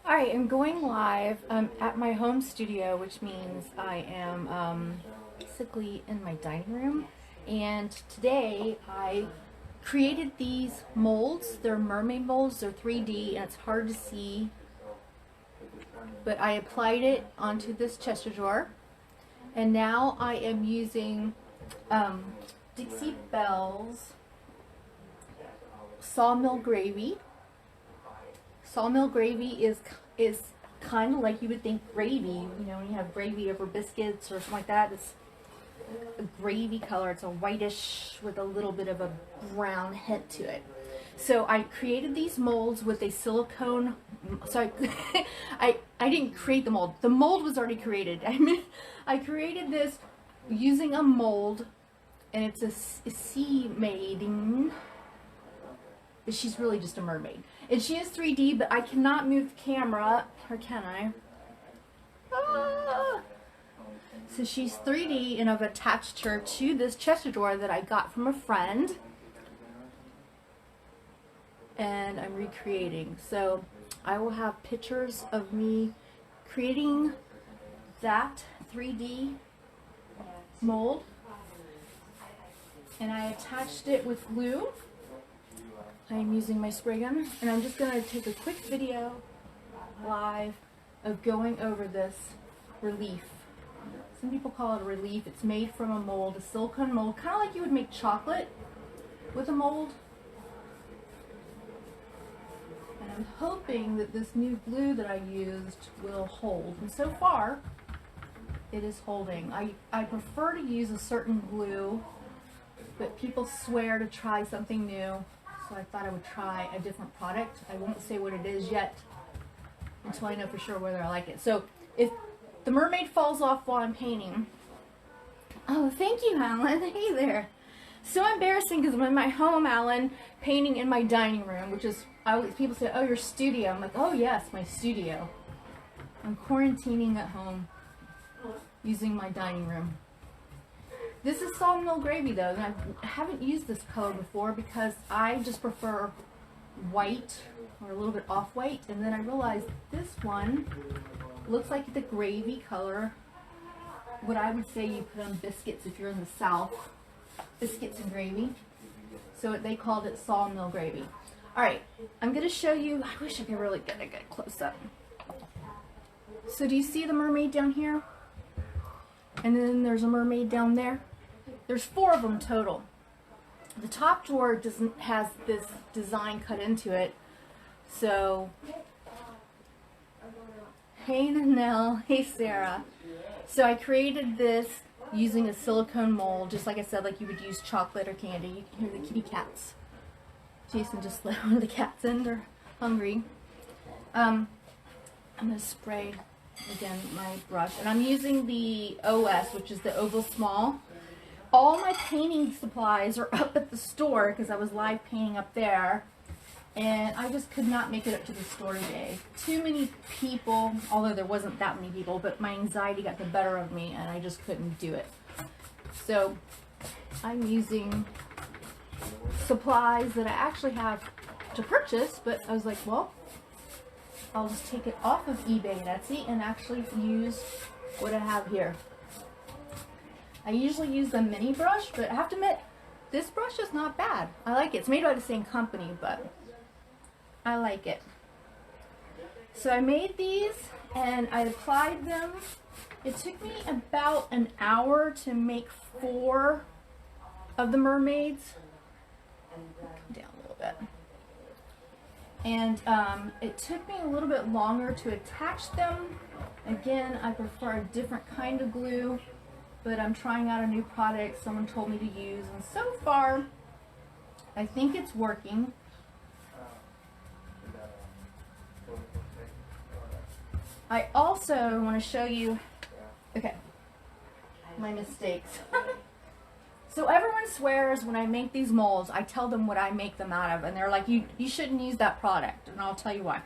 Alright, I'm going live at my home studio, which means I am basically in my dining room. And today I created these molds. They're mermaid molds, they're 3D, and it's hard to see. But I applied it onto this chest of drawer. And now I am using Dixie Belle's Sawmill Gravy. Sawmill gravy is kind of like you would think gravy, you know, when you have gravy over biscuits or something like that. It's a gravy color. It's a whitish with a little bit of a brown hint to it. So I created these molds with a silicone. So I didn't create the mold. The mold was already created. I created this using a mold, and it's a sea maiden. She's really just a mermaid. And she is 3D, but I cannot move the camera, or can I? Ah! So she's 3D, and I've attached her to this chest of drawer that I got from a friend. And I'm recreating. So I will have pictures of me creating that 3D mold. And I attached it with glue. I'm using my spray gun, and I'm just going to take a quick video live of going over this relief. Some people call it a relief. It's made from a mold, a silicone mold, kind of like you would make chocolate with a mold. And I'm hoping that this new glue that I used will hold. And so far, it is holding. I prefer to use a certain glue, but people swear to try something new. So I thought I would try a different product. I won't say what it is yet until I know for sure whether I like it. So if the mermaid falls off while I'm painting, oh, thank you, Alan. Hey there. So embarrassing because I'm in my home, Alan, painting in my dining room, which is, people say, oh, your studio. I'm like, oh yes, my studio. I'm quarantining at home using my dining room. This is Sawmill Gravy though, and I haven't used this color before because I just prefer white or a little bit off-white, and then I realized this one looks like the gravy color, what I would say you put on biscuits if you're in the South, biscuits and gravy. So they called it Sawmill Gravy. Alright, I'm going to show you, I wish I could really get a good close-up. So do you see the mermaid down here? And then there's a mermaid down there. There's 4 of them total. The top drawer has this design cut into it. So, hey Nanelle, hey Sarah. So I created this using a silicone mold, just like I said, like you would use chocolate or candy. You can hear the kitty cats. Jason just let one of the cats in, they're hungry. I'm going to spray again my brush, and I'm using the OS, which is the Oval Small. All my painting supplies are up at the store because I was live painting up there, and I just could not make it up to the store today. Too many people, although there wasn't that many people, but my anxiety got the better of me and I just couldn't do it. So I'm using supplies that I actually have to purchase, but I was like, well, I'll just take it off of eBay and Etsy and actually use what I have here. I usually use the mini brush, but I have to admit, this brush is not bad. I like it. It's made by the same company, but I like it. So I made these and I applied them. It took me about an hour to make 4 of the mermaids. Come down a little bit. And it took me a little bit longer to attach them. Again, I prefer a different kind of glue, but I'm trying out a new product someone told me to use, and so far I think it's working. I also want to show you, okay, my mistakes. So everyone swears when I make these molds, I tell them what I make them out of, and they're like, you shouldn't use that product, and I'll tell you why.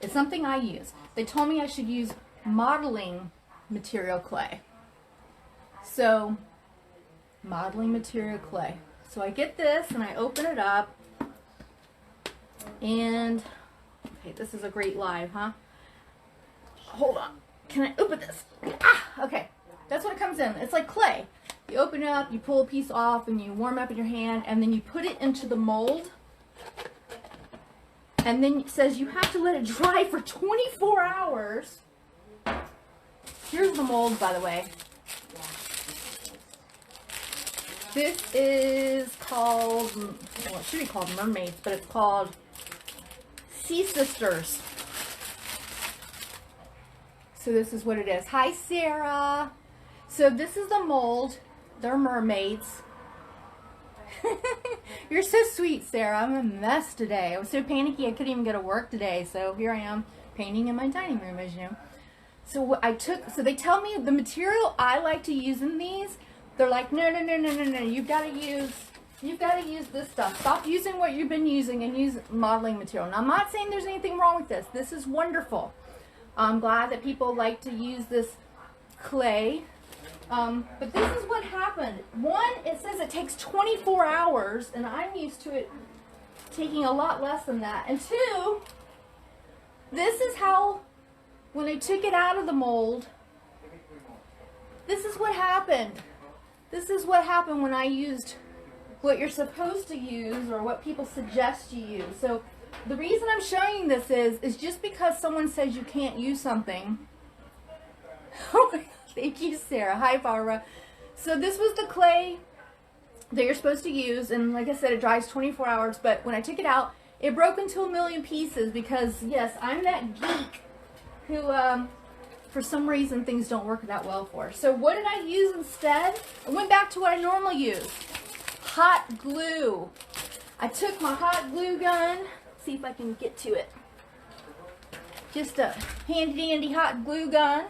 It's something I use. They told me I should use modeling material clay. So, modeling material clay. So I get this and I open it up, and okay, this is a great live, huh? hold on. Can I open this? Ah, okay. That's what it comes in. It's like clay. You open it up, you pull a piece off, and you warm up in your hand, and then you put it into the mold. And then it says you have to let it dry for 24 hours. Here's the mold, by the way. This is called, well, it should be called Mermaids, but it's called Sea Sisters. So this is what it is. Hi, Sarah. So this is the mold. They're mermaids. You're so sweet, Sarah. I'm a mess today. I was so panicky I couldn't even go to work today. So here I am painting in my dining room, as you know. So what I took, so they tell me the material I like to use in these, they're like, no, you've got to use this stuff. Stop using what you've been using and use modeling material. Now, I'm not saying there's anything wrong with this. This is wonderful. I'm glad that people like to use this clay. But this is what happened. One, it says it takes 24 hours, and I'm used to it taking a lot less than that. And two, this is how, when I took it out of the mold, this is what happened. This is what happened when I used what you're supposed to use or what people suggest you use. So the reason I'm showing this is just because someone says you can't use something. Oh my God, thank you, Sarah. Hi, Barbara. So this was the clay that you're supposed to use, and like I said, it dries 24 hours, but when I took it out, it broke into a million pieces because, yes, I'm that geek who, for some reason, things don't work that well for. So what did I use instead? I went back to what I normally use. Hot glue. I took my hot glue gun. See if I can get to it. Just a handy dandy hot glue gun.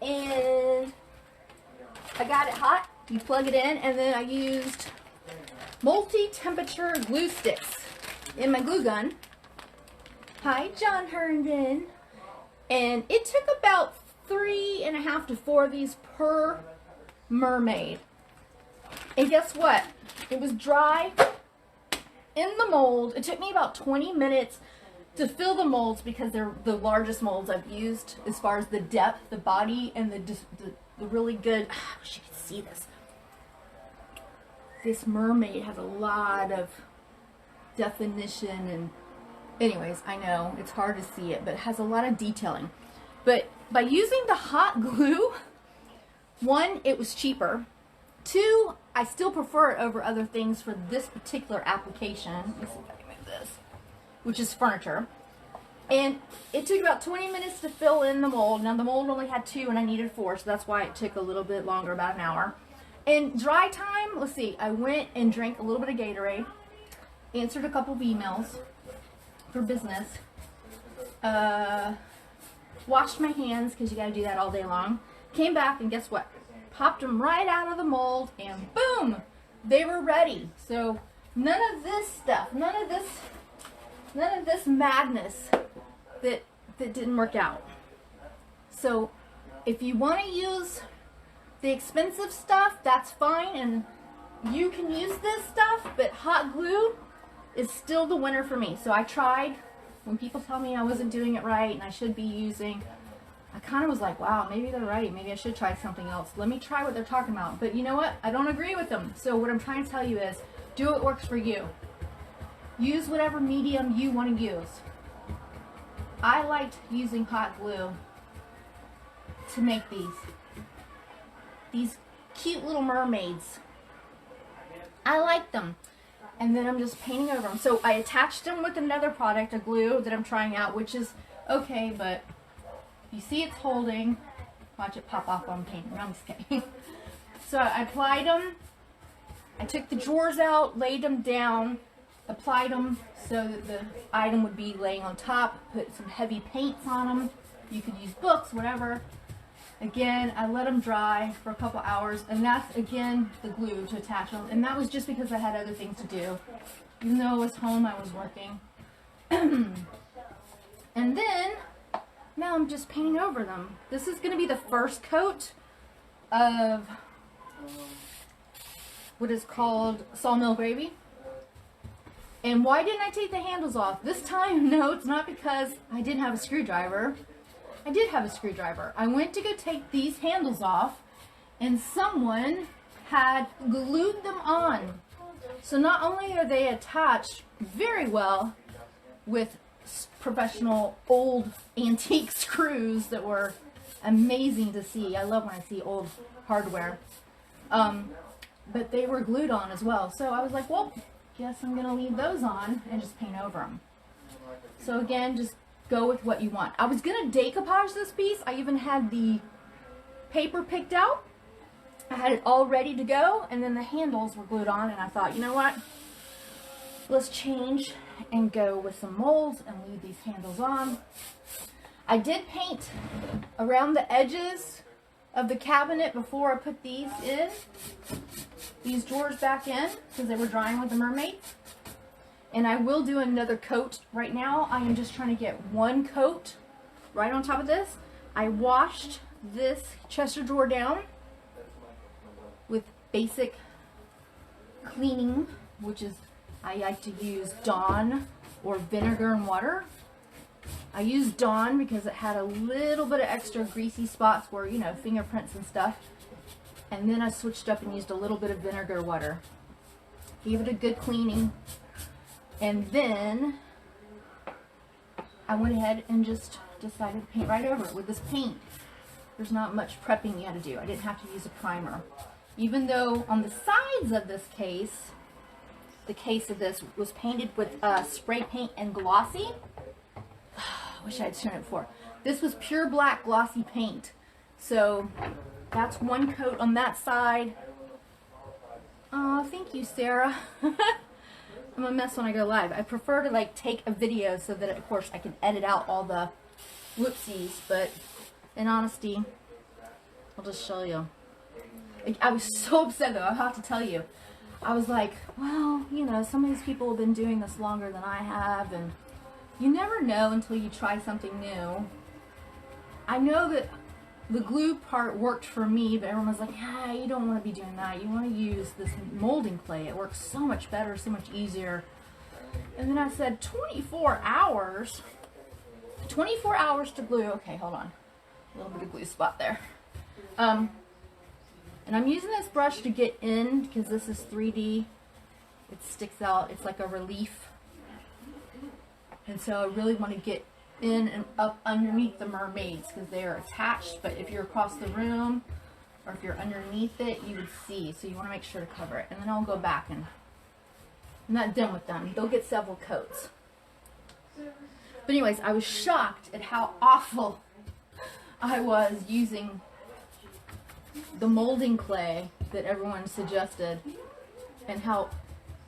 And I got it hot. You plug it in, and then I used multi-temperature glue sticks in my glue gun. Hi, John Herndon. And it took about 3.5 to 4 of these per mermaid. And guess what? It was dry in the mold. It took me about 20 minutes to fill the molds because they're the largest molds I've used as far as the depth, the body, and the really good, I wish you could see this. This mermaid has a lot of definition, and anyways, I know it's hard to see it, but it has a lot of detailing. But by using the hot glue, one, it was cheaper. Two, I still prefer it over other things for this particular application. Let me see if I can move this, which is furniture. And it took about 20 minutes to fill in the mold. Now the mold only had 2 and I needed 4, so that's why it took a little bit longer, about an hour. And dry time, let's see, I went and drank a little bit of Gatorade, answered a couple of emails for business, washed my hands, because you got to do that all day long, came back, and guess what? Popped them right out of the mold, and boom, they were ready. So none of this stuff, none of this madness that didn't work out. So if you want to use the expensive stuff, that's fine, and you can use this stuff, but hot glue is still the winner for me. So I tried. When people tell me I wasn't doing it right and I should be using, I kind of was like, wow, maybe they're right. Maybe I should try something else. Let me try what they're talking about. But you know what? I don't agree with them. So what I'm trying to tell you is, do what works for you. Use whatever medium you want to use. I liked using hot glue to make these cute little mermaids. I like them. And then I'm just painting over them. So I attached them with another product, a glue that I'm trying out, which is okay, but you see it's holding. Watch it pop off while I'm painting. No, I'm just kidding. So I applied them. I took the drawers out, laid them down, applied them so that the item would be laying on top, put some heavy paints on them. You could use books, whatever. Again, I let them dry for a couple hours, and that's, again, the glue to attach them. And that was just because I had other things to do. Even though I was home, I was working. And then, now I'm just painting over them. This is going to be the first coat of what is called sawmill gravy. And why didn't I take the handles off? This time, no, it's not because I didn't have a screwdriver. I did have a screwdriver. I went to go take these handles off, and someone had glued them on. So not only are they attached very well with professional old antique screws that were amazing to see. I love when I see old hardware. But they were glued on as well. So I was like, well, guess I'm going to leave those on and just paint over them. So again, just go with what you want. I was going to decoupage this piece. I even had the paper picked out. I had it all ready to go, and then the handles were glued on, and I thought, you know what? Let's change and go with some molds and leave these handles on. I did paint around the edges of the cabinet before I put these drawers back in, because they were drying with the Mermaids. And I will do another coat. Right now, I am just trying to get one coat right on top of this. I washed this chest of drawer down with basic cleaning, which is, I like to use Dawn or vinegar and water. I used Dawn because it had a little bit of extra greasy spots where, you know, fingerprints and stuff. And then I switched up and used a little bit of vinegar water. Gave it a good cleaning. And then I went ahead and just decided to paint right over it. With this paint, there's not much prepping you had to do. I didn't have to use a primer. Even though on the sides of this case, the case of this was painted with spray paint and glossy. I wish I had shown it before. This was pure black glossy paint. So that's one coat on that side. Oh, thank you, Sarah. I'm a mess when I go live. I prefer to like take a video so that of course I can edit out all the whoopsies, but in honesty, I'll just show you. I was so upset though, I have to tell you. I was like, well, you know, some of these people have been doing this longer than I have, and you never know until you try something new. I know that the glue part worked for me, but everyone was like, yeah, you don't want to be doing that. You want to use this molding clay. It works so much better, so much easier. And then I said, 24 hours? 24 hours to glue. Okay, hold on. A little bit of glue spot there. And I'm using this brush to get in because this is 3D. It sticks out. It's like a relief. And so I really want to get in and up underneath the mermaids because they are attached. But if you're across the room or if you're underneath it, you would see. So you want to make sure to cover it. And then I'll go back, and I'm not done with them. They'll get several coats. But anyways, I was shocked at how awful I was using the molding clay that everyone suggested, and how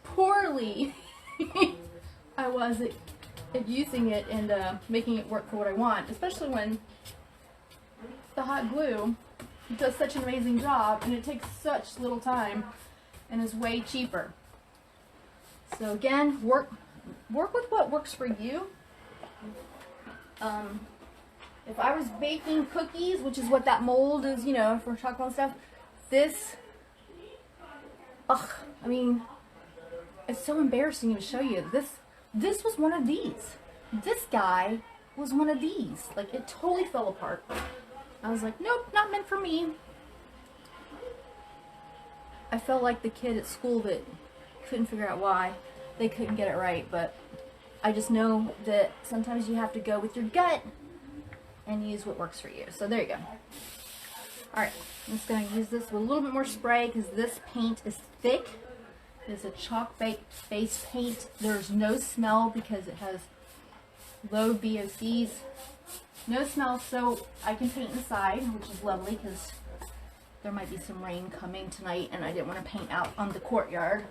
poorly I was at using it and making it work for what I want, especially when the hot glue does such an amazing job and it takes such little time and is way cheaper. So again, work with what works for you. If I was baking cookies, which is what that mold is, you know, for chocolate and stuff, this, I mean, it's so embarrassing to show you. This was one of these. This guy was one of these. Like, it totally fell apart. I was like, nope, not meant for me. I felt like the kid at school that couldn't figure out why they couldn't get it right, but I just know that sometimes you have to go with your gut and use what works for you. So there you go. Alright, I'm just going to use this with a little bit more spray because this paint is thick. It's a chalk-based paint. There's no smell because it has low VOCs. No smell, so I can paint inside, which is lovely because there might be some rain coming tonight and I didn't want to paint out on the courtyard.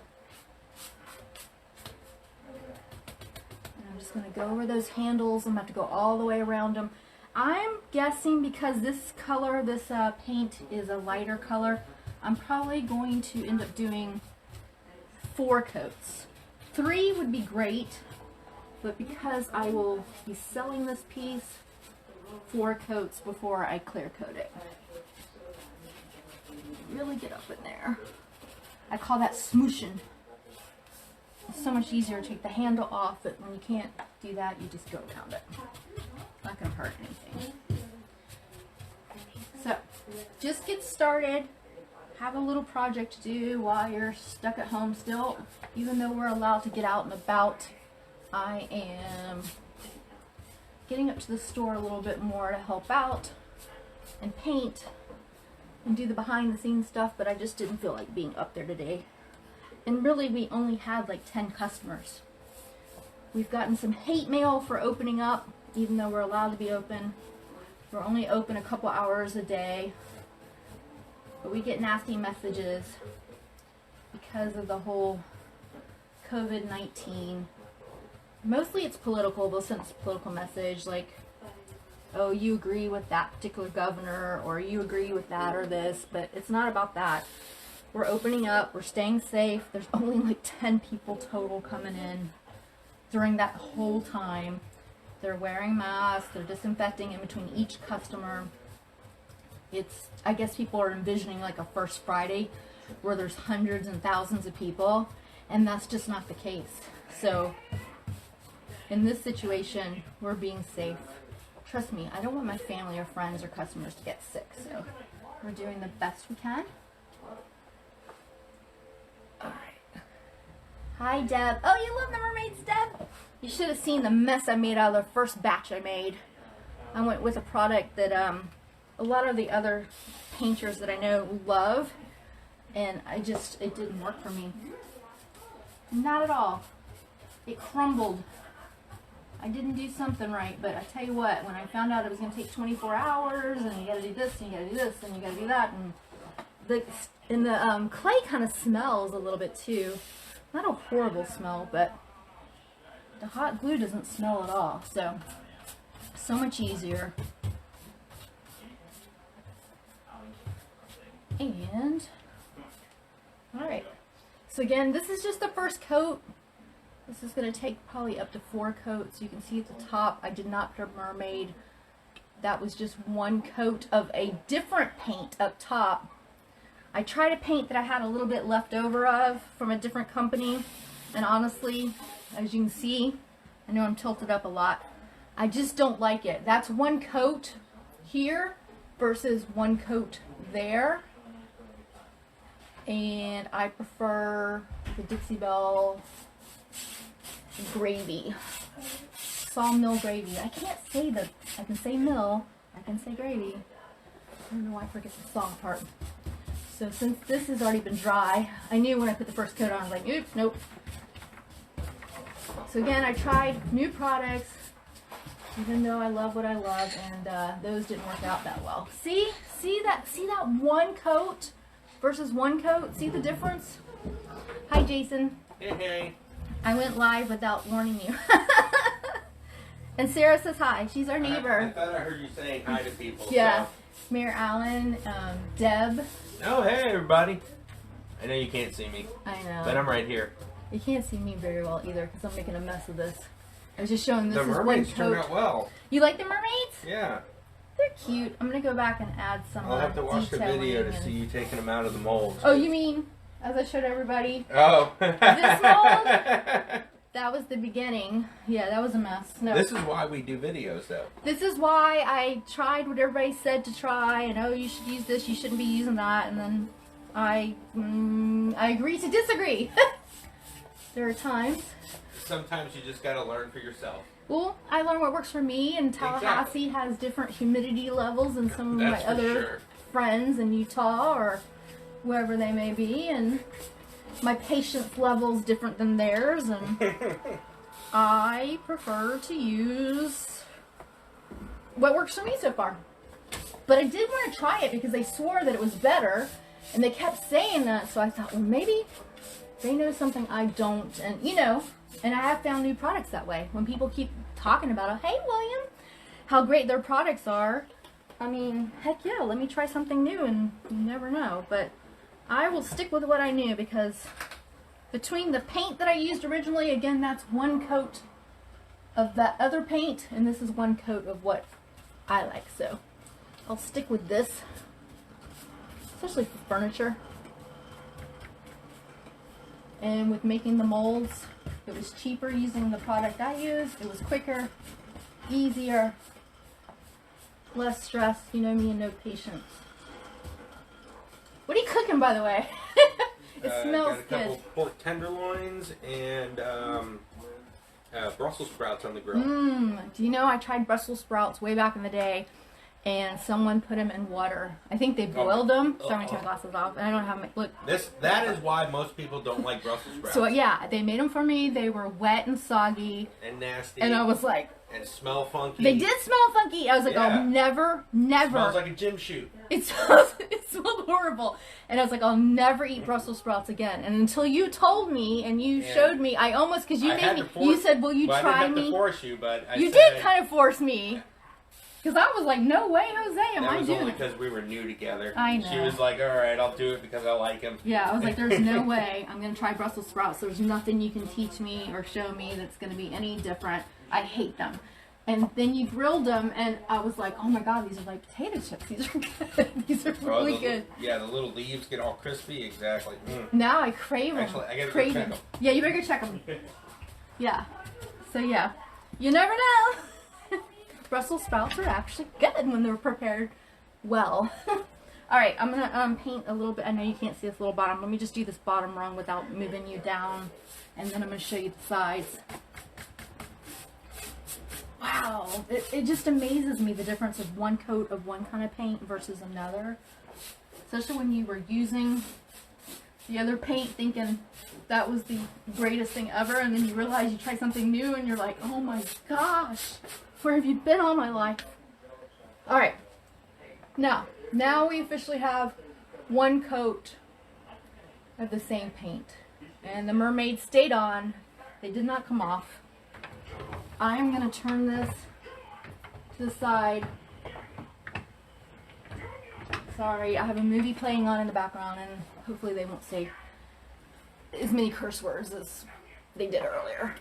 And I'm just going to go over those handles. I'm going to have to go all the way around them. I'm guessing because this color, this paint is a lighter color, I'm probably going to end up doing 4 coats. 3 would be great, but because I will be selling this piece, 4 coats before I clear coat it. Really get up in there. I call that smooshing. It's so much easier to take the handle off, but when you can't do that, you just go around it. Not going to hurt anything. So just get started. Have a little project to do while you're stuck at home still. Even though we're allowed to get out and about, I am getting up to the store a little bit more to help out and paint and do the behind the scenes stuff, but I just didn't feel like being up there today. And really, we only had like 10 customers. We've gotten some hate mail for opening up, even though we're allowed to be open. We're only open a couple hours a day, but we get nasty messages because of the whole COVID-19. Mostly it's political. They'll send us a political message like, oh, you agree with that particular governor, or you agree with that or this, but it's not about that. We're opening up, we're staying safe. There's only like 10 people total coming in during that whole time. They're wearing masks, they're disinfecting in between each customer. It's, I guess people are envisioning like a First Friday where there's hundreds and thousands of people, and that's just not the case. So in this situation, we're being safe. Trust me, I don't want my family or friends or customers to get sick, so we're doing the best we can. Alright. Hi, Deb. Oh, you love the mermaids, Deb? You should have seen the mess I made out of the first batch I made. I went with a product that a lot of the other painters that I know love, and it didn't work for me. Not at all. It crumbled. I didn't do something right, but I tell you what, when I found out it was going to take 24 hours, and you got to do this, and you got to do this, and you got to do that, and the clay kind of smells a little bit too. Not a horrible smell, but the hot glue doesn't smell at all, so much easier. And alright, so again, this is just the first coat. This is going to take probably up to 4 coats. You can see at the top I did not put a mermaid. That was just one coat of a different paint up top. I tried a paint that I had a little bit left over of from a different company, and honestly, as you can see, I know I'm tilted up a lot, I just don't like it. That's one coat here versus one coat there, and I prefer the Dixie Belle gravy, sawmill gravy. I can't say that. I can say mill, I can say gravy. I don't know why I forget the song part. So since this has already been dry, I knew when I put the first coat on, I was like, oops, nope. So again, I tried new products, even though I love what I love, and those didn't work out that well. See that one coat versus one coat? See the difference? Hi, Jason. Hey, hey. I went live without warning you. And Sarah says hi. She's our neighbor. I thought I heard you saying hi to people. Yeah. So. Mayor Allen, Deb. Oh, hey, everybody. I know you can't see me. I know. But I'm right here. You can't see me very well either because I'm making a mess of this. I was just showing this The is one mermaids coat. turned out well. You like the mermaids? Yeah. They're cute. I'm going to go back and add some I'll have to watch the video to and... see you taking them out of the mold. Oh, you mean, as I showed everybody? Oh. This mold? That was the beginning. Yeah, that was a mess. No. This is why we do videos, though. This is why I tried what everybody said to try, and oh, you should use this, you shouldn't be using that, and then I agree to disagree. There are times. Sometimes you just gotta learn for yourself. Well, I learned what works for me, and Tallahassee has different humidity levels than some of my other friends in Utah or wherever they may be, and my patience level is different than theirs, and I prefer to use what works for me so far. But I did want to try it because they swore that it was better, and they kept saying that, so I thought, well, maybe they know something I don't, and you know, and I have found new products that way. When people keep talking about, oh, hey, William, how great their products are, I mean, heck yeah, let me try something new, and you never know. But I will stick with what I knew because between the paint that I used originally, again, that's one coat of that other paint, and this is one coat of what I like. So I'll stick with this, especially for furniture. And with making the molds, it was cheaper using the product I used. It was quicker, easier. less stress. You know me and no patience. What are you cooking, by the way? It smells got a good. couple pork tenderloins and Brussels sprouts on the grill. Do you know I tried Brussels sprouts way back in the day, and someone put them in water. I think they boiled them. So I'm gonna take my glasses off, and I don't have my look. That is why most people don't like Brussels sprouts. So yeah, they made them for me. They were wet and soggy and nasty. and I was like, and smell funky. they did smell funky. I was like, Yeah. oh, never. Smells like a gym shoot. It smelled horrible. And I was like, I'll never eat Brussels sprouts again. And until you told me and you showed me, I almost, because you made me, you said, will you try I didn't have me? to force you, but You did kind of force me. Because I was like, no way, Jose, am I doing it? That was only because we were new together. I know. She was like, all right, I'll do it because I like him. Yeah, I was like, there's no way I'm going to try Brussels sprouts. There's nothing you can teach me or show me that's going to be any different. I hate them. And then you grilled them, and I was like, oh my god, these are like potato chips. These are good. These are really good. Yeah, the little leaves get all crispy. Exactly. Now I crave them. Actually, I gotta crave go check them. them. Yeah, you better go check them. Yeah. So yeah, you never know. Brussels sprouts are actually good when they're prepared well. All right, I'm gonna paint a little bit. I know you can't see this little bottom. Let me just do this bottom rung without moving you down, and then I'm gonna show you the sides. Wow, it just amazes me the difference of one coat of one kind of paint versus another. Especially when you were using the other paint thinking that was the greatest thing ever, and then you realize you try something new and you're like, oh my gosh, where have you been all my life? Alright, now we officially have one coat of the same paint. And the Mermaid stayed on. They did not come off. I'm going to turn this to the side. Sorry, I have a movie playing on in the background, and hopefully they won't say as many curse words as they did earlier.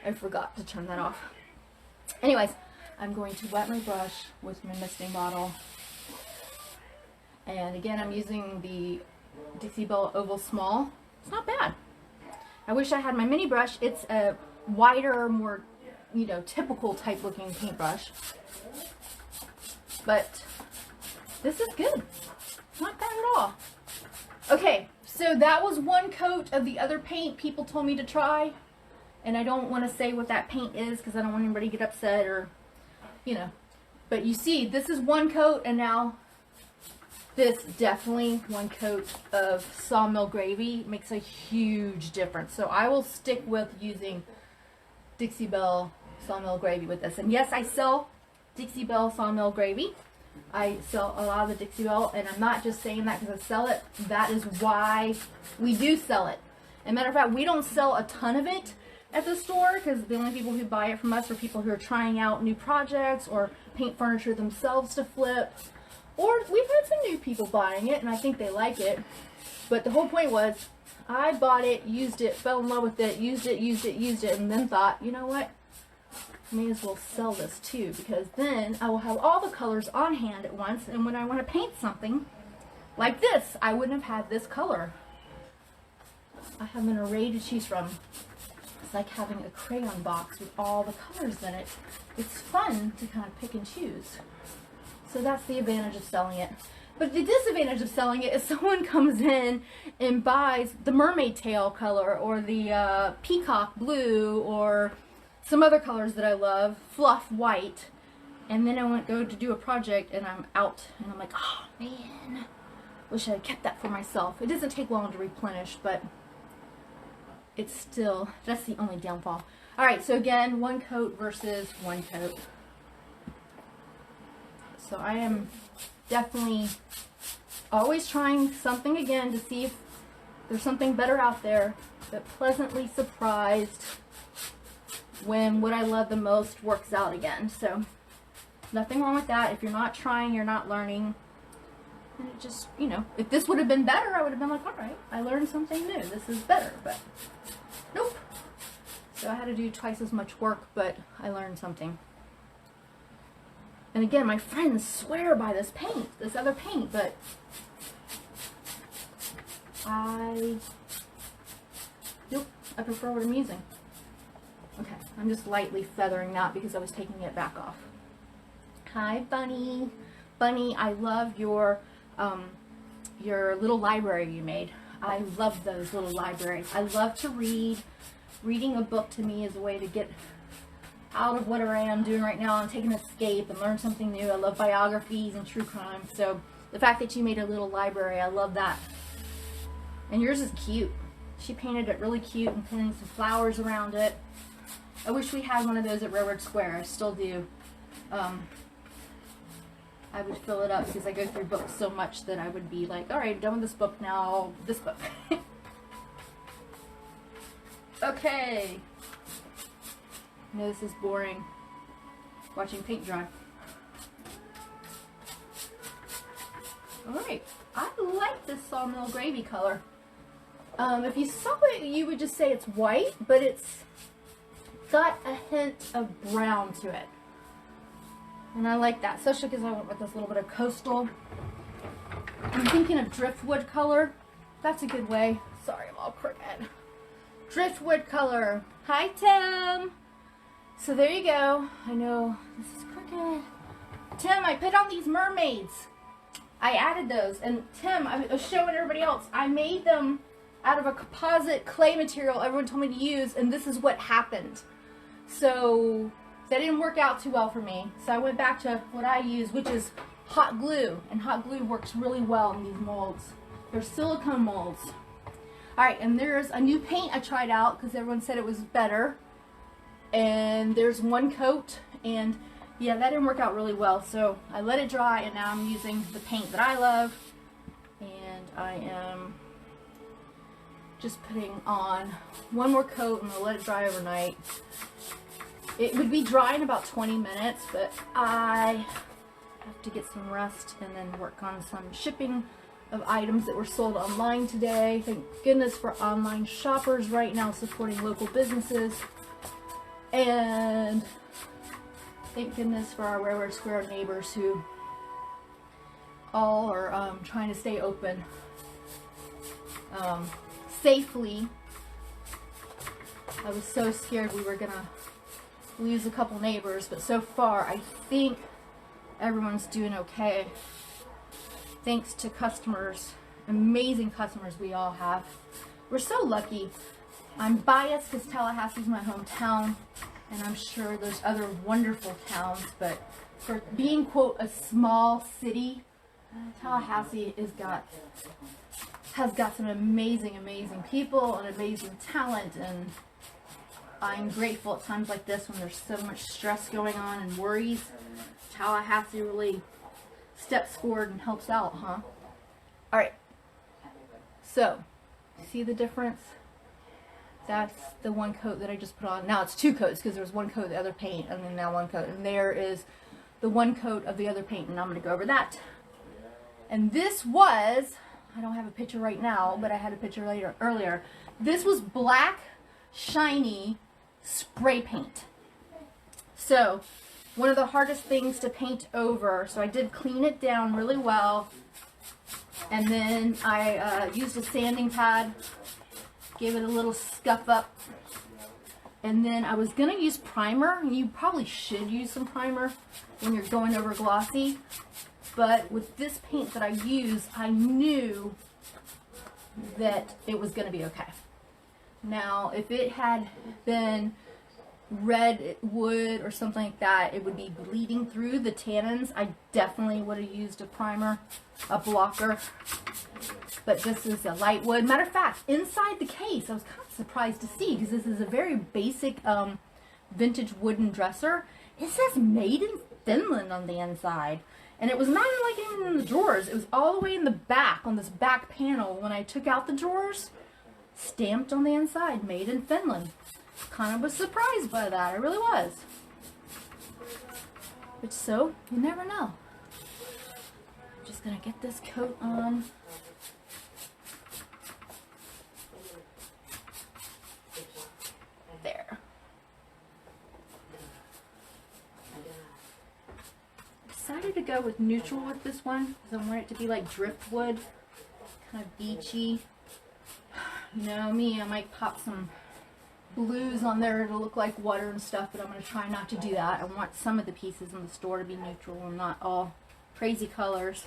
I forgot to turn that off. Anyways, I'm going to wet my brush with my misting bottle. And again, I'm using the Dixie Belle Oval Small. It's not bad. I wish I had my mini brush. It's a wider, more, you know, typical type looking paintbrush. But this is good. Not bad at all. Okay, so that was one coat of the other paint people told me to try. And I don't want to say what that paint is because I don't want anybody to get upset or, you know. But you see, this is one coat, and now this definitely one coat of Sawmill Gravy makes a huge difference. So I will stick with using Dixie Belle Sawmill Gravy with this. And yes, I sell Dixie Belle Sawmill Gravy. I sell a lot of the Dixie Belle, and I'm not just saying that because I sell it. That is why we do sell it. As a matter of fact, we don't sell a ton of it at the store because the only people who buy it from us are people who are trying out new projects or paint furniture themselves to flip. Or we've had some new people buying it, and I think they like it. But the whole point was, I bought it, used it, fell in love with it, used it, and then thought, you know what? I may as well sell this too, because then I will have all the colors on hand at once, and when I want to paint something like this, I wouldn't have had this color. I have an array to choose from. It's like having a crayon box with all the colors in it. It's fun to kind of pick and choose. So that's the advantage of selling it. But the disadvantage of selling it is someone comes in and buys the mermaid tail color or the peacock blue or some other colors that I love, fluff white, and then I want to go to do a project and I'm out and I'm like, oh man, wish I had kept that for myself. It doesn't take long to replenish, but it's still, that's the only downfall. Alright, so again, one coat versus one coat. So I am definitely always trying something again to see if there's something better out there, but pleasantly surprised when what I love the most works out again. So nothing wrong with that. If you're not trying, you're not learning. And it just, you know, if this would have been better, I would have been like, alright, I learned something new. This is better, but nope. So I had to do twice as much work, but I learned something. And again, my friends swear by this paint, this other paint, but nope, I prefer what I'm using. Okay, I'm just lightly feathering that because I was taking it back off. Hi, Bunny. Bunny, I love your little library you made. I love those little libraries. I love to read. Reading a book to me is a way to get out of whatever I am doing right now and take an escape and learn something new. I love biographies and true crime. So the fact that you made a little library, I love that. And yours is cute. She painted it really cute and painted some flowers around it. I wish we had one of those at Railroad Square. I still do. I would fill it up because I go through books so much that I would be like, all right, done with this book now, this book. Okay. I know this is boring, watching paint dry. Alright, I like this sawmill gravy color. If you saw it, you would just say it's white, but it's got a hint of brown to it. And I like that, especially because I went with this little bit of coastal. I'm thinking of driftwood color. That's a good way. Sorry, I'm all crooked. Driftwood color. Hi, Tim. So there you go. I know this is crooked. Tim, I put on these mermaids. I added those. And Tim, I was showing everybody else. I made them out of a composite clay material everyone told me to use, and this is what happened. So that didn't work out too well for me. So I went back to what I use, which is hot glue. And hot glue works really well in these molds. They're silicone molds. Alright, and there's a new paint I tried out because everyone said it was better. And there's one coat, and yeah, that didn't work out really well. So I let it dry, and now I'm using the paint that I love. And I am just putting on one more coat, and I'll let it dry overnight. It would be dry in about 20 minutes, but I have to get some rest and then work on some shipping of items that were sold online today. Thank goodness for online shoppers right now supporting local businesses. And thank goodness for our Railroad Square neighbors who all are trying to stay open safely. I was so scared we were gonna lose a couple neighbors, but so far I think everyone's doing okay. Thanks to customers, amazing customers we all have. We're so lucky. I'm biased because Tallahassee's my hometown, and I'm sure there's other wonderful towns, but for being, quote, a small city, Tallahassee has got some amazing, amazing people and amazing talent, and I'm grateful at times like this when there's so much stress going on and worries. Tallahassee really steps forward and helps out, huh? Alright, so, see the difference? That's the one coat that I just put on. Now it's two coats because there was one coat of the other paint and then now one coat. And there is the one coat of the other paint, and I'm going to go over that. And this was, I don't have a picture right now, but I had a picture earlier. This was black, shiny spray paint. So, one of the hardest things to paint over, so I did clean it down really well. And then I used a sanding pad. Gave it a little scuff up, and then I was going to use primer. You probably should use some primer when you're going over glossy, but with this paint that I use, I knew that it was going to be okay. Now, if it had been red wood or something like that, it would be bleeding through the tannins. I definitely would have used a primer, a blocker. But this is a light wood. Matter of fact, inside the case, I was kind of surprised to see, because this is a very basic vintage wooden dresser. It says made in Finland on the inside. And it was not even in the drawers. It was all the way in the back, on this back panel. When I took out the drawers, stamped on the inside, made in Finland. Kind of was surprised by that. I really was. But so, you never know. I'm just going to get this coat on. There. Decided to go with neutral with this one because I want it to be like driftwood, kind of beachy. You know me, I might pop some blues on there to look like water and stuff, but I'm going to try not to do that. I want some of the pieces in the store to be neutral and not all crazy colors.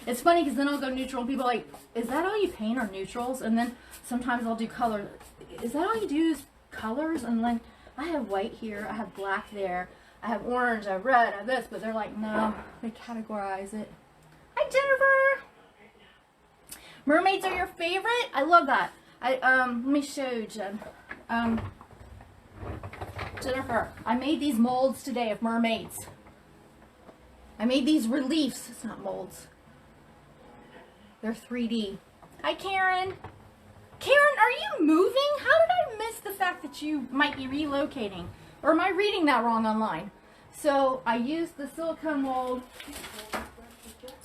It's funny because then I'll go neutral and people are like, is that all you paint are neutrals? And then sometimes I'll do color. Is that all you do is colors? And like, I have white here, I have black there, I have orange, I have red, I have this, but they're like, no, they categorize it. Hi, Jennifer! Mermaids are your favorite? I love that. Let me show you, Jen. Jennifer, I made these molds today of mermaids. I made these reliefs. It's not molds. They're 3D. Hi, Karen. Karen, are you moving? How did I miss the fact that you might be relocating? Or am I reading that wrong online? So I used the silicone mold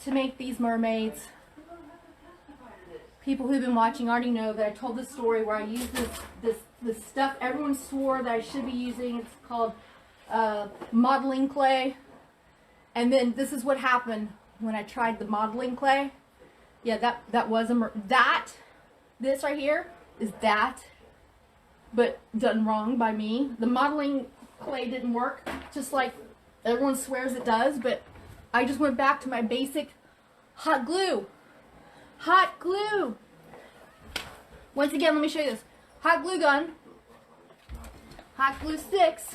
to make these mermaids. People who've been watching already know that I told this story where I used this stuff everyone swore that I should be using. It's called modeling clay. And then this is what happened when I tried the modeling clay. Yeah, that was this right here is that, but done wrong by me. The modeling clay didn't work, just like everyone swears it does, but I just went back to my basic hot glue. Hot glue. Once again, let me show you this. Hot glue gun. Hot glue sticks.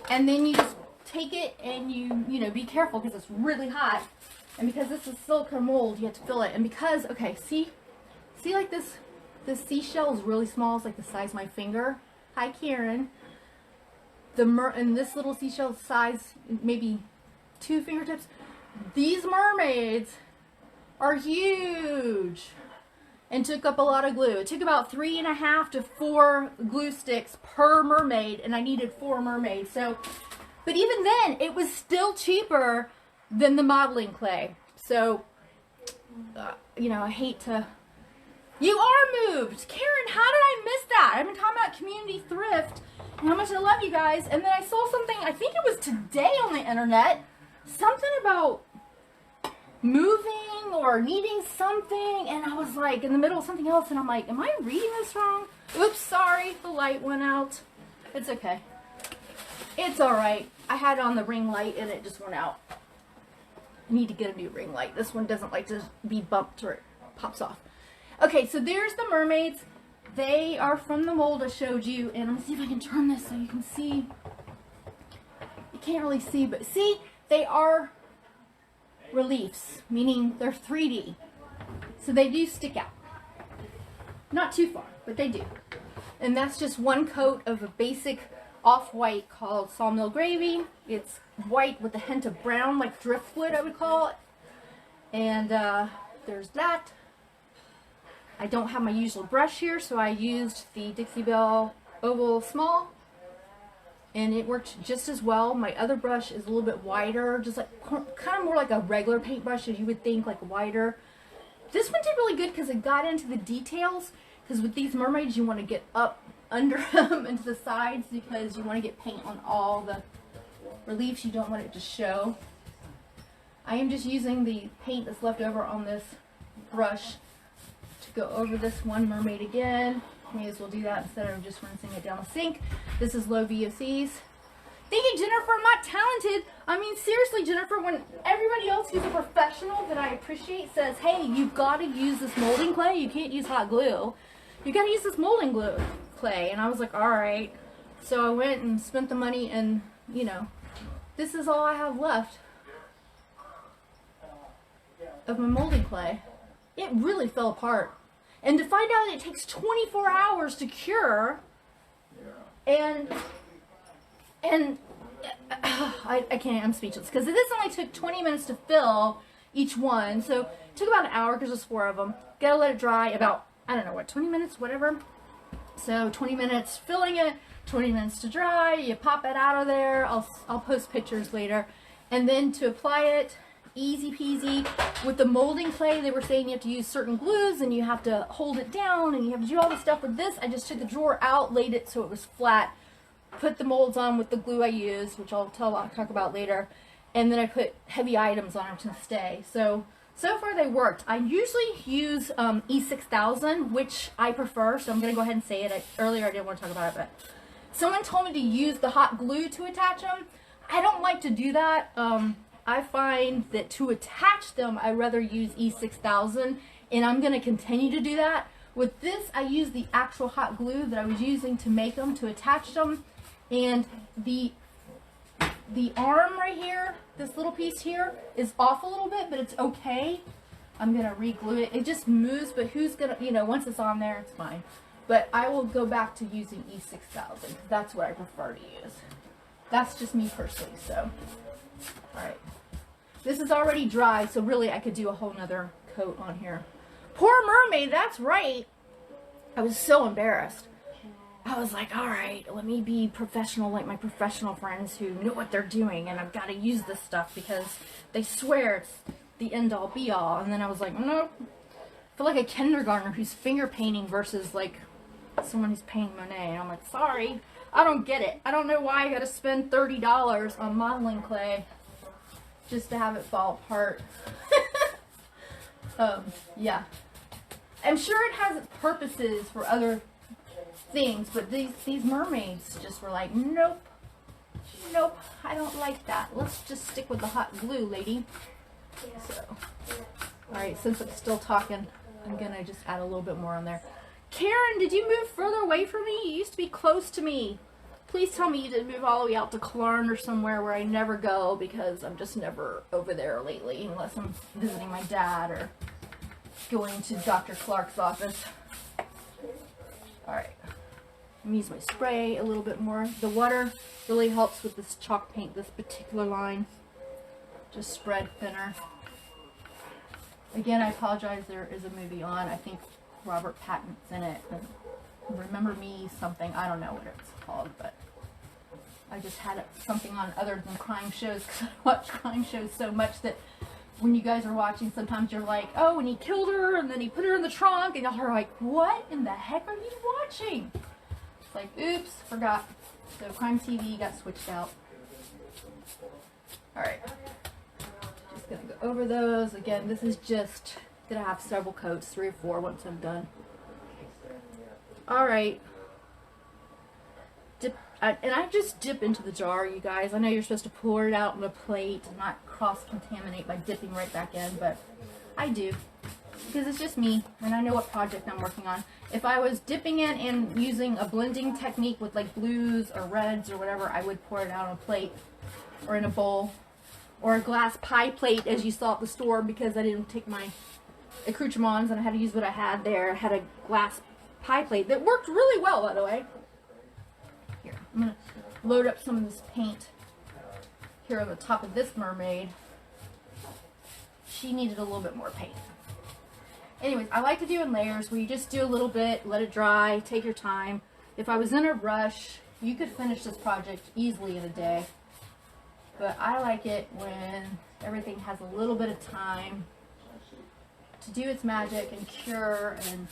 And then you just take it and you know, be careful because it's really hot. And because this is silicone mold, you have to fill it. And because, okay, see like this seashell is really small. It's like the size of my finger. Hi, Karen. And this little seashell size, maybe 2 fingertips. These mermaids are huge and took up a lot of glue. It took about 3.5 to 4 glue sticks per mermaid, and I needed 4 mermaids. So, but even then, it was still cheaper than the modeling clay. So, you know, I hate to... You are moved! Karen, how did I miss that? I've been talking about community thrift and how much I love you guys, and then I saw something, I think it was today on the internet, something about moving or needing something, and I was like in the middle of something else, and I'm like, am I reading this wrong? Oops, sorry, the light went out. It's okay. It's alright. I had it on the ring light and it just went out. I need to get a new ring light. This one doesn't like to be bumped or it pops off. Okay, so there's the mermaids. They are from the mold I showed you, and I'm gonna see if I can turn this so you can see. You can't really see, but see, they are reliefs, meaning they're 3D. So they do stick out. Not too far, but they do. And that's just one coat of a basic off-white called sawmill gravy. It's white with a hint of brown, like driftwood I would call it. And there's that. I don't have my usual brush here, so I used the Dixie Belle Oval Small, and it worked just as well. My other brush is a little bit wider, just like kind of more like a regular paintbrush as you would think, like wider. This one did really good because it got into the details, because with these mermaids you want to get up under them into the sides because you want to get paint on all the reliefs. You don't want it to show. I am just using the paint that's left over on this brush to go over this one mermaid again. May as well do that instead of just rinsing it down the sink. This is low VOCs. Thank you, Jennifer. I'm not talented. I mean, seriously, Jennifer, when everybody else who's a professional that I appreciate says, hey, you've got to use this molding clay. You can't use hot glue. You got to use this molding glue clay. And I was like, all right. So I went and spent the money, and, you know, this is all I have left of my molding clay. It really fell apart. And to find out that it takes 24 hours to cure, and I can't, I'm speechless, because this only took 20 minutes to fill each one, so it took about an hour because there's 4 of them. Gotta let it dry about, I don't know what, 20 minutes, whatever. So 20 minutes filling it, 20 minutes to dry, you pop it out of there. I'll post pictures later. And then to apply it, easy peasy. With the molding clay, they were saying you have to use certain glues and you have to hold it down and you have to do all this stuff. With this, I just took the drawer out, laid it so it was flat, put the molds on with the glue I used, which I'll talk about later, and then I put heavy items on them to stay. So So far they worked. I usually use E6000, which I prefer, so I'm going to go ahead and say it. Earlier I didn't want to talk about it, but someone told me to use the hot glue to attach them. I don't like to do that. I find that to attach them, I'd rather use E6000, and I'm going to continue to do that. With this, I use the actual hot glue that I was using to make them, to attach them, and the arm right here, this little piece here, is off a little bit, but it's okay. I'm going to re-glue it. It just moves, but who's going to, you know, once it's on there, it's fine. But I will go back to using E6000, because that's what I prefer to use. That's just me personally, so. Alright. This is already dry, so really I could do a whole nother coat on here. Poor mermaid, that's right. I was so embarrassed. I was like, alright, let me be professional like my professional friends who know what they're doing, and I've got to use this stuff because they swear it's the end-all be-all. And then I was like, nope. I feel like a kindergartner who's finger painting versus like someone who's painting Monet. And I'm like, sorry, I don't get it. I don't know why I got to spend $30 on modeling clay just to have it fall apart. Yeah. I'm sure it has its purposes for other things, but these mermaids just were like, nope, nope, I don't like that. Let's just stick with the hot glue, lady. So, alright, since I'm still talking, I'm gonna just add a little bit more on there. Karen, did you move further away from me? You used to be close to me. Please tell me you didn't move all the way out to Clarn or somewhere where I never go, because I'm just never over there lately, unless I'm visiting my dad or going to Dr. Clark's office. Alright. I'm going to use my spray a little bit more. The water really helps with this chalk paint, this particular line. Just spread thinner. Again, I apologize, there is a movie on. I think Robert Pattinson's in it. Remember Me something. I don't know what it's called, but I just had something on other than crime shows, because I watch crime shows so much that when you guys are watching, sometimes you're like, oh, and he killed her, and then he put her in the trunk, and y'all are like, what in the heck are you watching? It's like, oops, forgot. So crime TV got switched out. Alright. Just gonna go over those. Again, this is just gonna have several coats, 3 or 4 once I'm done. Alright. And I just dip into the jar, you guys. I know you're supposed to pour it out on a plate and not cross-contaminate by dipping right back in, but I do. Because it's just me, and I know what project I'm working on. If I was dipping it and using a blending technique with like blues or reds or whatever, I would pour it out on a plate or in a bowl. Or a glass pie plate, as you saw at the store, because I didn't take my accoutrements and I had to use what I had there. I had a glass pie plate that worked really well, by the way. Here, I'm going to load up some of this paint here on the top of this mermaid. She needed a little bit more paint. Anyways, I like to do in layers where you just do a little bit, let it dry, take your time. If I was in a rush, you could finish this project easily in a day. But I like it when everything has a little bit of time to do its magic and cure, and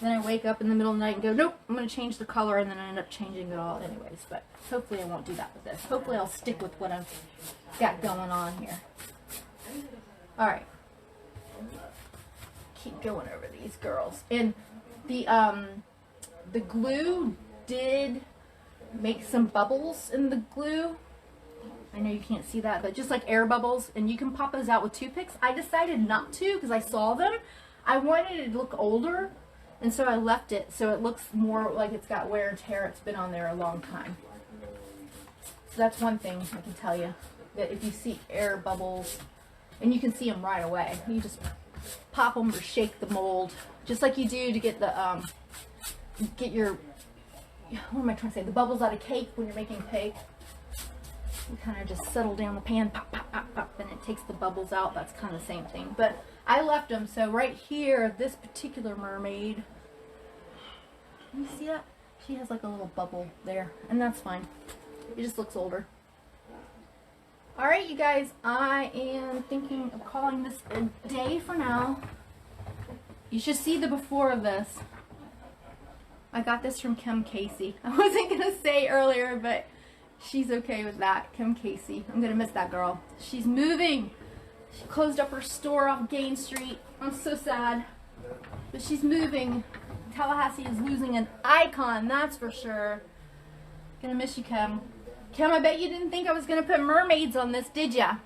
then I wake up in the middle of the night and go, nope, I'm going to change the color, and then I end up changing it all anyways. But hopefully I won't do that with this. Hopefully I'll stick with what I've got going on here. Alright. Keep going over these girls. And the glue did make some bubbles in the glue. I know you can't see that, but just like air bubbles, and you can pop those out with toothpicks. I decided not to because I saw them. I wanted it to look older, and so I left it so it looks more like it's got wear and tear. It's been on there a long time. So that's one thing I can tell you, that if you see air bubbles, and you can see them right away, you just pop them or shake the mold, just like you do to get the get your, what am I trying to say, the bubbles out of cake when you're making cake. You kind of just settle down the pan, pop, pop, pop, pop, and it takes the bubbles out. That's kind of the same thing. But I left them, so right here, this particular mermaid, can you see that? She has like a little bubble there, and that's fine. It just looks older. Alright, you guys, I am thinking of calling this a day for now. You should see the before of this. I got this from Kim Casey. I wasn't going to say earlier, but she's okay with that. Kim Casey. I'm going to miss that girl. She's moving. She closed up her store off Gain Street. I'm so sad. But she's moving. Tallahassee is losing an icon, that's for sure. Gonna miss you, Kim. Kim, I bet you didn't think I was gonna put mermaids on this, did ya?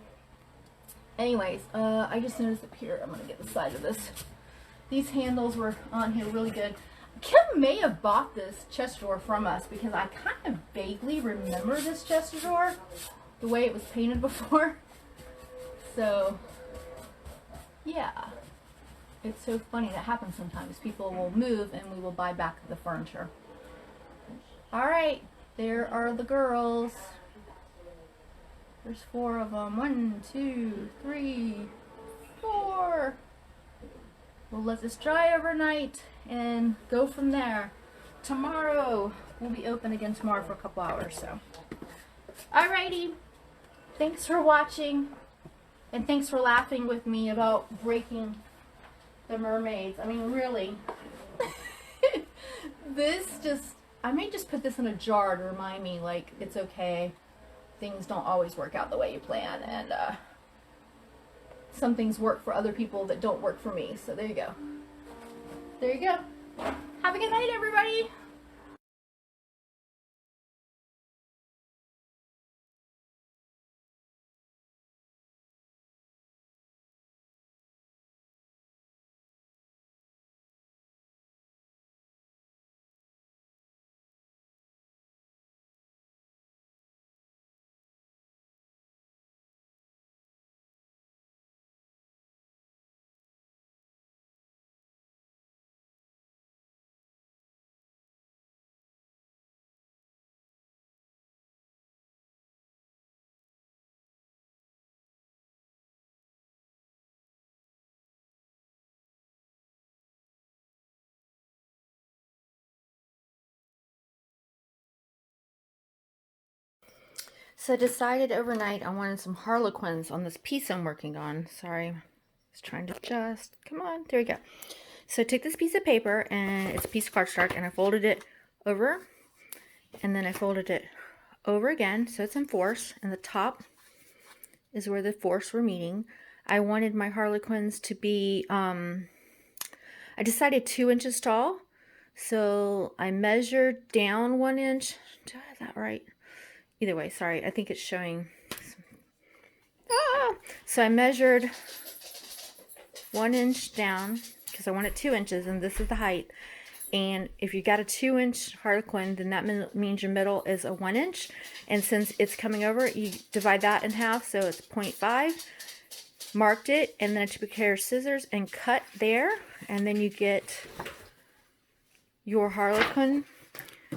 Anyways, I just noticed up here, I'm gonna get the side of this. These handles were on here really good. Kim may have bought this chest drawer from us because I kind of vaguely remember this chest drawer, the way it was painted before. So, yeah. It's so funny that happens sometimes. People will move and we will buy back the furniture. Alright, there are the girls. There's 4 of them. 1, 2, 3, 4. We'll let this dry overnight and go from there. Tomorrow, we'll be open again tomorrow for a couple hours. So, alrighty. Thanks for watching. And thanks for laughing with me about breaking the mermaids. I mean, really. I may just put this in a jar to remind me, like, it's okay. Things don't always work out the way you plan, and some things work for other people that don't work for me. So there you go. There you go. Have a good night, everybody. So I decided overnight I wanted some Harlequins on this piece I'm working on. Sorry, I was trying to adjust. Come on, there we go. So I took this piece of paper, and it's a piece of cardstock, and I folded it over, and then I folded it over again, so it's in fours, and the top is where the fours were meeting. I wanted my Harlequins to be, I decided 2 inches tall, so I measured down 1 inch. Did I have that right? Either way, sorry, I think it's showing. So I measured 1 inch down because I want it 2 inches, and this is the height. And if you got a 2-inch Harlequin, then that means your middle is a 1 inch. And since it's coming over, you divide that in half, so it's 0.5. Marked it, and then I took a pair of scissors and cut there, and then you get your Harlequin.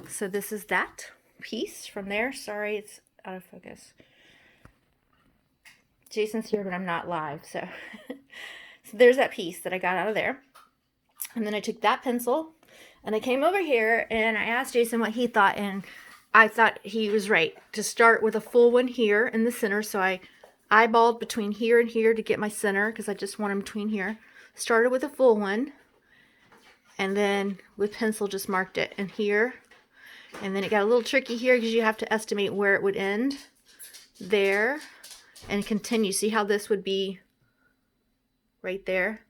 So this is that piece from there. Sorry, it's out of focus. Jason's here, but I'm not live, so so there's that piece that I got out of there. And then I took that pencil and I came over here and I asked Jason what he thought, and I thought he was right to start with a full one here in the center. So I eyeballed between here and here to get my center because I just want them between here. Started with a full one, and then with pencil just marked it in here. And then it got a little tricky here because you have to estimate where it would end there and continue. See how this would be right there?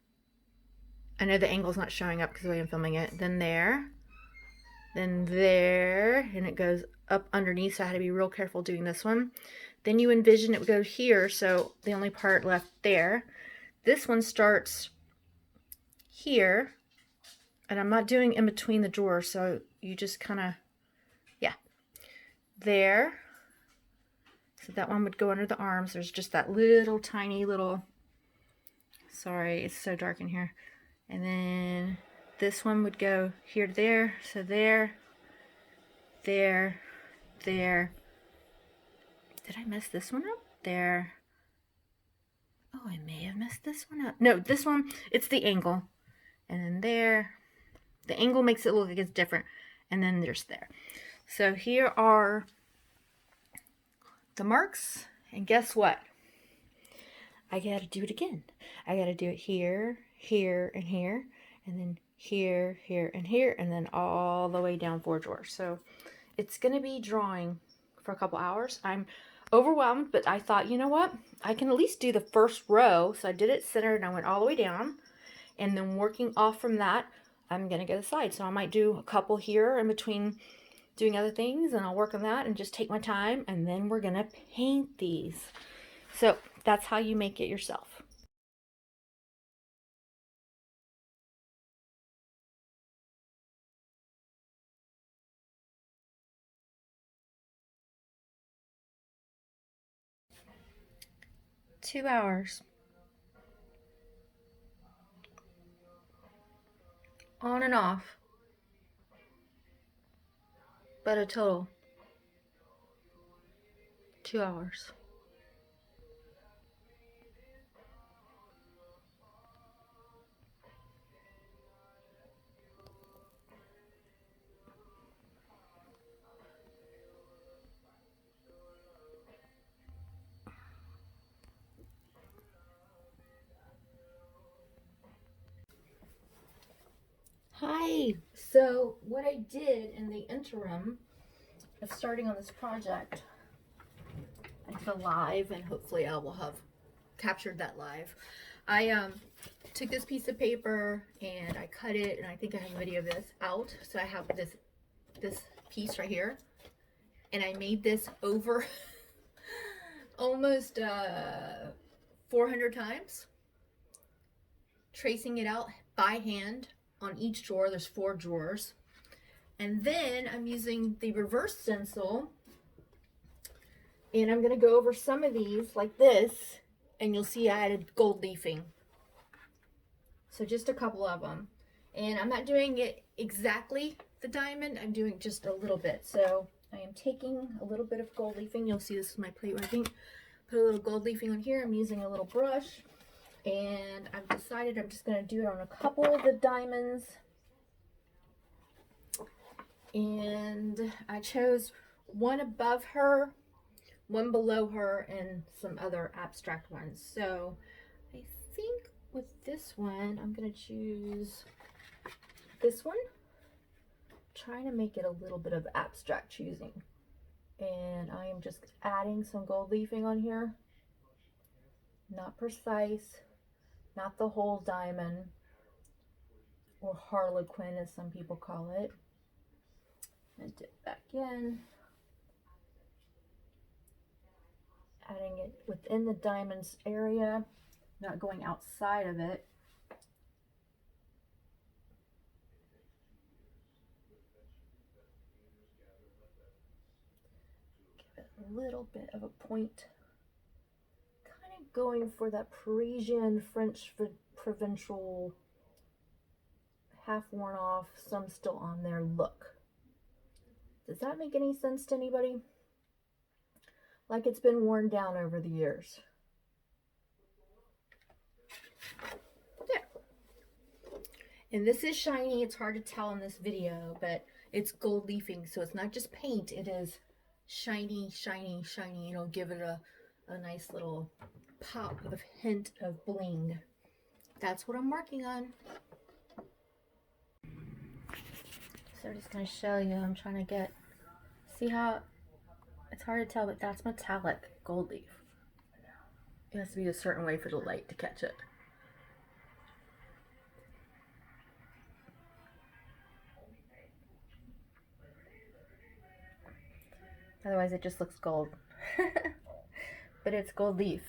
I know the angle's not showing up because the way I'm filming it. Then there, and it goes up underneath, so I had to be real careful doing this one. Then you envision it would go here, so the only part left there. This one starts here, and I'm not doing in between the drawers, so you just kind of, yeah, there. So that one would go under the arms. There's just that little tiny little, sorry, it's so dark in here. And then this one would go here to there. So there, there, there. Did I mess this one up? There. Oh, I may have messed this one up. No, this one, it's the angle. And then there. The angle makes it look like it's different. And then there's there. So here are the marks. And guess what? I gotta do it again. I gotta do it here, here, and here. And then here, here, and here. And then all the way down 4 drawers. So it's gonna be drawing for a couple hours. I'm overwhelmed, but I thought, you know what? I can at least do the first row. So I did it centered and I went all the way down. And then working off from that, I'm going to go to the side. So I might do a couple here in between doing other things, and I'll work on that and just take my time. And then we're going to paint these. So that's how you make it yourself. Two hours. On and off. But a total 2 hours. Hi. So what I did in the interim of starting on this project, I did a live, and hopefully I will have captured that live. I took this piece of paper and I cut it, and I think I have a video of this out. So I have this piece right here, and I made this over almost 400 times, tracing it out by hand on each drawer. There's 4 drawers. And then I'm using the reverse stencil, and I'm going to go over some of these like this, and you'll see I added gold leafing. So just a couple of them. And I'm not doing it exactly the diamond, I'm doing just a little bit. So I am taking a little bit of gold leafing. You'll see this is my plate where I think put a little gold leafing on here. I'm using a little brush, and I've decided I'm just going to do it on a couple of the diamonds. And I chose one above her, one below her, and some other abstract ones. So I think with this one, I'm going to choose this one. Trying to make it a little bit of abstract choosing. And I am just adding some gold leafing on here. Not precise, not the whole diamond, or Harlequin as some people call it. And dip back in, adding it within the diamond's area, not going outside of it. Give it a little bit of a point, kind of going for that Parisian French provincial, half worn off, some still on there look. Does that make any sense to anybody? Like it's been worn down over the years. There. And this is shiny. It's hard to tell in this video, but it's gold leafing. So it's not just paint. It is shiny, shiny, shiny. It'll give it a nice little pop of hint of bling. That's what I'm working on. So I'm just going to show you. I'm trying to get, see how, it's hard to tell, but that's metallic gold leaf. It has to be a certain way for the light to catch it. Otherwise it just looks gold. But it's gold leaf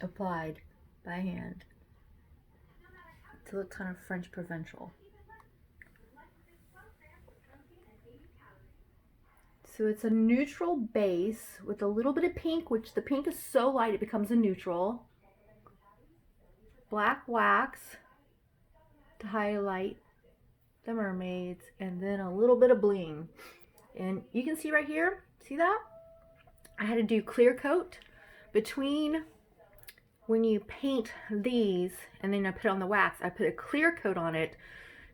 applied by hand to look kind of French provincial. So it's a neutral base with a little bit of pink, which the pink is so light it becomes a neutral. Black wax to highlight the mermaids, and then a little bit of bling. And you can see right here, see that? I had to do clear coat between when you paint these and then I put on the wax. I put a clear coat on it,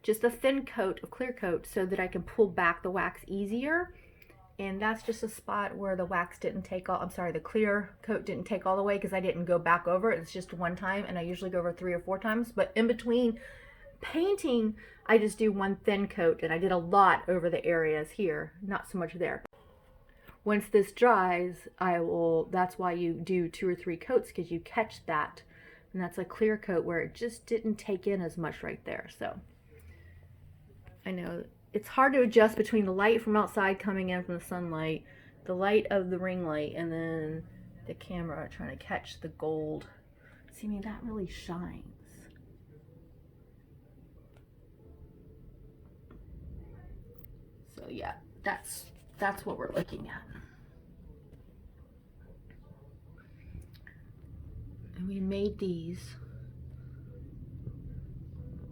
just a thin coat of clear coat, so that I can pull back the wax easier. And that's just a spot where the wax didn't take all, I'm sorry, the clear coat didn't take all the way because I didn't go back over it. It's just one time, and I usually go over 3 or 4 times. But in between painting, I just do one thin coat, and I did a lot over the areas here, not so much there. once this dries, that's why you do 2 or 3 coats, because you catch that. And that's a clear coat where it just didn't take in as much right there. So I know it's hard to adjust between the light from outside coming in from the sunlight, the light of the ring light, and then the camera trying to catch the gold. See, I mean, that really shines. So yeah, that's what we're looking at. And we made these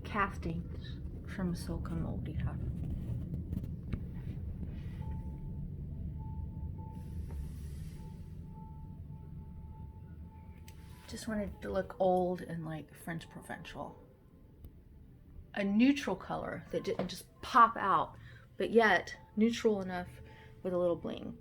castings from silicone mold we have. Just wanted to look old and like French provincial. A neutral color that didn't just pop out, but yet neutral enough with a little bling.